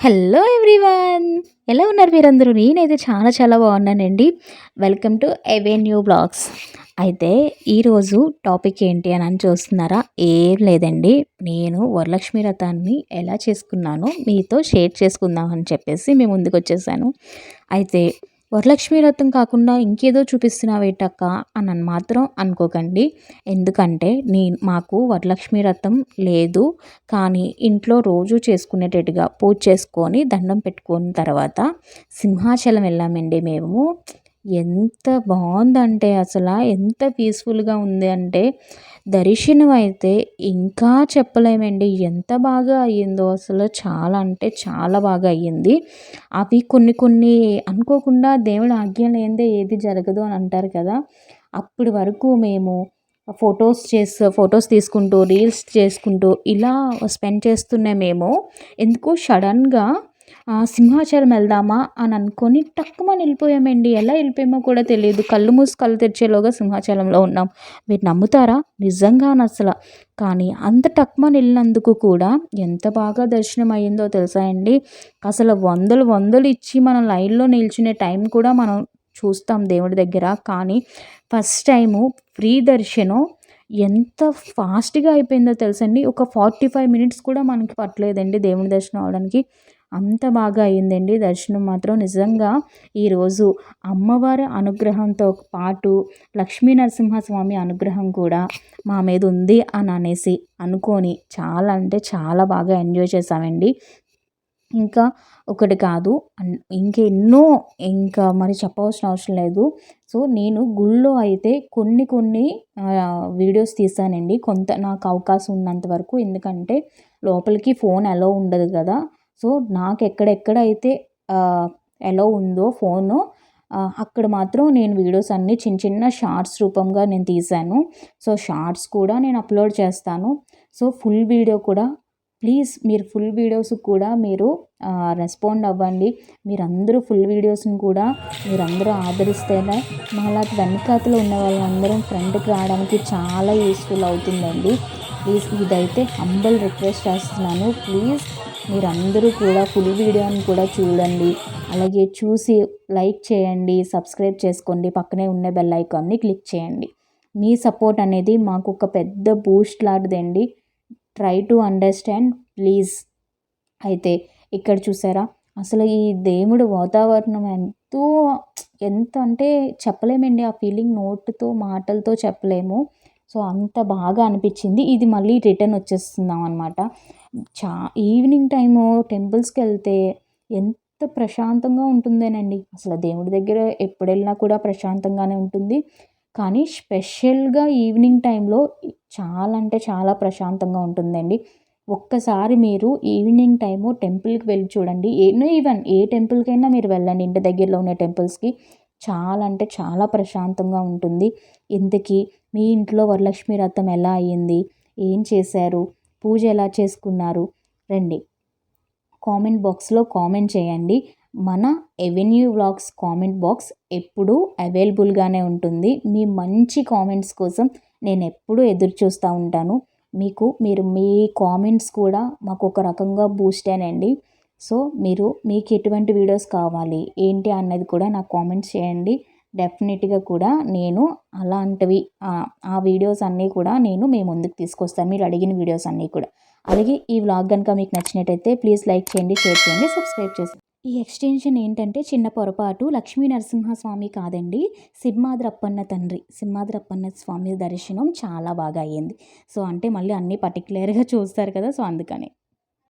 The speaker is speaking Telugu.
హలో ఎవ్రీవన్, ఎలా ఉన్నారు మీరందరూ? నేనైతే చాలా చాలా బాగున్నానండి. Welcome to Avenue Blogs. అయితే ఈరోజు టాపిక్ ఏంటి అని చూస్తున్నారా? ఏం లేదండి, నేను వరలక్ష్మి వ్రతాన్ని ఎలా చేసుకున్నానో మీతో షేర్ చేసుకుందాం అని చెప్పేసి మేము ముందుకు వచ్చేసాను. అయితే వరలక్ష్మి వ్రతం కాకుండా ఇంకేదో చూపిస్తున్నావేటక్క అని మాత్రం అనుకోకండి. ఎందుకంటే మాకు వరలక్ష్మి వ్రతం లేదు, కానీ ఇంట్లో రోజు చేసుకునేటట్టుగా పూజ చేసుకొని దండం పెట్టుకున్న తర్వాత సింహాచలం వెళ్ళామండి మేము. ఎంత బాగుందంటే అసలు ఎంత పీస్ఫుల్గా ఉంది అంటే దర్శనం అయితే ఇంకా చెప్పలేమండి. ఎంత బాగా అయ్యిందో అసలు, చాలా అంటే చాలా బాగా అయ్యింది. అవి కొన్ని కొన్ని అనుకోకుండా దేవుడి ఆజ్ఞ లేనిదే ఏది జరగదు అని అంటారు కదా. అప్పటి వరకు మేము ఫొటోస్ తీసుకుంటూ రీల్స్ చేసుకుంటూ ఇలా స్పెండ్ చేస్తూనే మేము ఎందుకో సడన్గా సింహాచలం వెళ్దామా అని అనుకొని టక్కుమని వెళ్ళిపోయామండి. ఎలా వెళ్ళిపోయామో కూడా తెలియదు. కళ్ళు మూసి కళ్ళు తెరిచేలోగా సింహాచలంలో ఉన్నాం. మీరు నమ్ముతారా? నిజంగానే అసలు. కానీ అంత టక్కుమని వెళ్ళినందుకు కూడా ఎంత బాగా దర్శనం అయ్యిందో తెలుసా అండి. అసలు వందలు వందలు ఇచ్చి మనం లైన్లో నిల్చునే టైం కూడా మనం చూస్తాం దేవుడి దగ్గర. కానీ ఫస్ట్ టైము ఫ్రీ దర్శనం ఎంత ఫాస్ట్గా అయిపోయిందో తెలుసండి. ఒక 45 మినిట్స్ కూడా మనకి పట్టలేదండి దేవుని దర్శనం అవడానికి. అంత బాగా అయ్యిందండి దర్శనం మాత్రం. నిజంగా ఈరోజు అమ్మవారి అనుగ్రహంతో పాటు లక్ష్మీ నరసింహస్వామి అనుగ్రహం కూడా మా మీద ఉంది అని అనేసి అనుకొని చాలా అంటే చాలా బాగా ఎంజాయ్ చేసామండి. ఇంకా ఒకటి కాదు, ఇంకెన్నో, ఇంకా మరి చెప్పవలసిన అవసరం లేదు. సో నేను గుళ్ళో అయితే కొన్ని కొన్ని వీడియోస్ తీసానండి, కొంత నాకు అవకాశం ఉన్నంత వరకు. ఎందుకంటే లోపలికి ఫోన్ అలో ఉండదు కదా. సో నాకు ఎక్కడెక్కడైతే అలో ఉందో ఫోను, అక్కడ మాత్రం నేను వీడియోస్ అన్నీ చిన్న చిన్న షార్ట్స్ రూపంగా నేను తీశాను. సో షార్ట్స్ కూడా నేను అప్లోడ్ చేస్తాను. సో ఫుల్ వీడియో కూడా ప్లీజ్ మీరు ఫుల్ వీడియోస్ కూడా మీరు రెస్పాండ్ అవ్వండి. మీరందరూ ఫుల్ వీడియోస్ని కూడా మీరందరూ ఆదరిస్తేనే మాలా వెనకాతలో ఉన్న వాళ్ళందరం ఫ్రంట్కి రావడానికి చాలా యూస్ఫుల్ అవుతుందండి. ప్లీజ్ ఇదైతే హంబల్ రిక్వెస్ట్ చేస్తున్నాను. ప్లీజ్ మీరందరూ కూడా ఫుల్ వీడియోని కూడా చూడండి. అలాగే చూసి లైక్ చేయండి, సబ్స్క్రైబ్ చేసుకోండి, పక్కనే ఉన్న బెల్ ఐకాన్ని క్లిక్ చేయండి. మీ సపోర్ట్ అనేది మాకు ఒక పెద్ద బూస్ట్ లాంటిదండి. Try to understand please. అయితే ఇక్కడ చూసారా, అసలు ఈ దేవుడు వాతావరణం ఎంత అంటే చెప్పలేమండి. ఆ ఫీలింగ్ నోటుతో మాటలతో చెప్పలేము. సో అంత బాగా అనిపించింది. ఇది మళ్ళీ రిటర్న్ వచ్చేస్తున్నాం అనమాట. ఈవినింగ్ టైము టెంపుల్స్కి వెళ్తే ఎంత ప్రశాంతంగా ఉంటుందేనండి. అసలు దేవుడి దగ్గర ఎప్పుడు వెళ్ళినా కూడా ప్రశాంతంగానే ఉంటుంది. కానీ స్పెషల్గా ఈవినింగ్ టైంలో చాలా అంటే చాలా ప్రశాంతంగా ఉంటుందండి. ఒక్కసారి మీరు ఈవినింగ్ టైము టెంపుల్కి వెళ్ళి చూడండి. ఈవెన్ ఏ టెంపుల్కైనా మీరు వెళ్ళండి, ఇంటి దగ్గరలో ఉన్న టెంపుల్స్కి. చాలా అంటే చాలా ప్రశాంతంగా ఉంటుంది. ఇంతకీ మీ ఇంట్లో వరలక్ష్మి వ్రతం ఎలా అయ్యింది, ఏం చేశారు, పూజ ఎలా చేసుకున్నారు, రండి కామెంట్ బాక్స్లో కామెంట్ చేయండి. మన ఎవెన్యూ వ్లాగ్స్ కామెంట్ బాక్స్ ఎప్పుడూ అవైలబుల్గానే ఉంటుంది. మీ మంచి కామెంట్స్ కోసం నేను ఎప్పుడూ ఎదురు చూస్తూ ఉంటాను. మీరు మీ కామెంట్స్ కూడా మాకు ఒక రకంగా బూస్టేనండి. సో మీకు ఎటువంటి వీడియోస్ కావాలి ఏంటి అన్నది కూడా నాకు కామెంట్స్ చేయండి. డెఫినెట్గా కూడా నేను అలాంటివి ఆ వీడియోస్ అన్నీ కూడా నేను మీ ముందుకు తీసుకొస్తాను, మీరు అడిగిన వీడియోస్ అన్నీ కూడా. అలాగే ఈ వ్లాగ్ కనుక మీకు నచ్చినట్టయితే ప్లీజ్ లైక్ చేయండి, షేర్ చేయండి, సబ్స్క్రైబ్ చేయండి. ఈ ఎక్స్టెన్షన్ ఏంటంటే చిన్న పొరపాటు, లక్ష్మీ నరసింహస్వామి కాదండి, సింహాద్రప్పన్న తండ్రి, సింహాద్రప్పన్న స్వామి దర్శనం చాలా బాగా అయ్యింది. సో అంటే మళ్ళీ అన్నీ పర్టికులర్గా చూస్తారు కదా, సో అందుకని